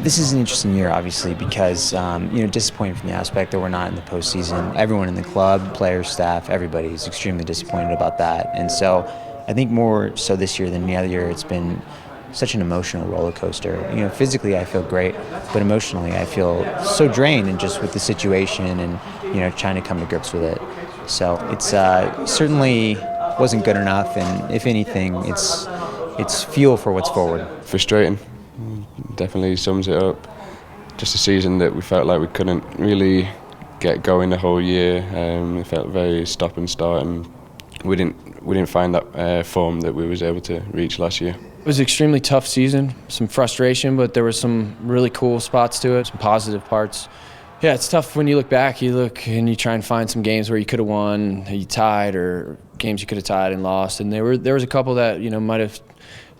This is an interesting year, obviously, because disappointing from the aspect that we're not in the postseason. Everyone in the club, players, staff, everybody is extremely disappointed about that. And so I think more so this year than any other year, it's been such an emotional roller coaster. Physically I feel great, but emotionally I feel so drained and just with the situation and trying to come to grips with it. So it's certainly wasn't good enough, and if anything, it's fuel for what's forward. Frustrating, definitely sums it up. Just a season that we felt like we couldn't really get going the whole year. It felt very stop and start, and we didn't find that form that we was able to reach last year. It was an extremely tough season, some frustration, but there were some really cool spots to it, some positive parts. Yeah, it's tough when you look back. You look and you try and find some games where you could have won, you tied, or games you could have tied and lost. And there was a couple that might have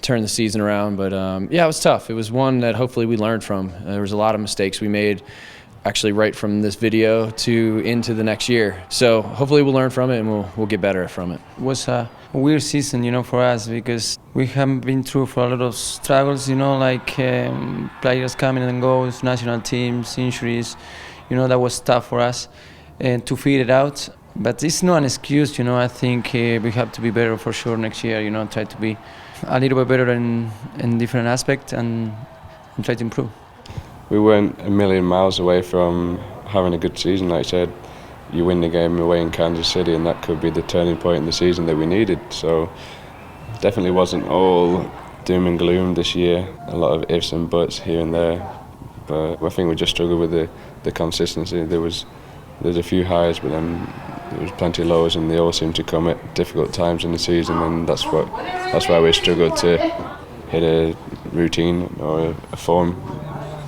turned the season around. But yeah, it was tough. It was one that hopefully we learned from. There was a lot of mistakes we made, actually right from this video to into the next year. So hopefully we'll learn from it and we'll get better from it. It was a weird season, for us, because we haven't been through for a lot of struggles, like players coming and goes, national teams, injuries. That was tough for us to figure it out. But it's not an excuse, I think we have to be better for sure next year, try to be a little bit better in different aspects and try to improve. We weren't a million miles away from having a good season. Like I said, you win the game away in Kansas City and that could be the turning point in the season that we needed. So definitely wasn't all doom and gloom this year. A lot of ifs and buts here and there. But I think we just struggled with the consistency. There's a few highs, but then there was plenty of lows, and they all seem to come at difficult times in the season, and that's why we struggled to hit a routine or a form.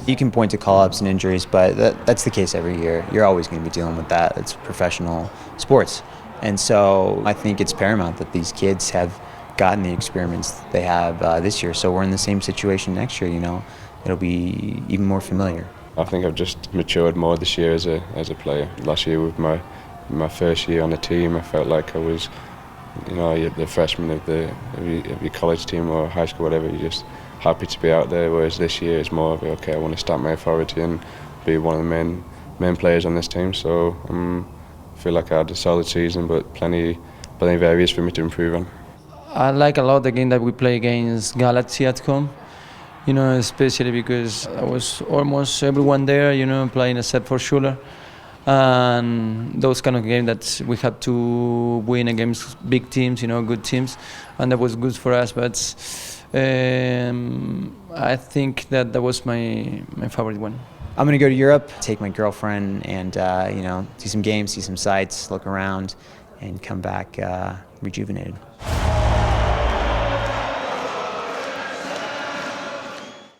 You can point to call-ups and injuries, but that's the case every year. You're always going to be dealing with that. It's professional sports. And so I think it's paramount that these kids have gotten the experiments they have this year. So we're in the same situation next year, It'll be even more familiar. I think I've just matured more this year as a player. Last year with my first year on the team, I felt like I was, you're the freshman of your college team or high school, whatever. You're just happy to be out there. Whereas this year it's more of okay, I want to stamp my authority and be one of the main players on this team. So I feel like I had a solid season, but plenty of areas for me to improve on. I like a lot the game that we play against Galaxy at home. Especially because I was almost everyone there, playing except for Schuller. And those kind of games that we had to win against big teams, good teams, and that was good for us. But I think that was my favorite one. I'm going to go to Europe, take my girlfriend, and see some games, see some sights, look around, and come back rejuvenated.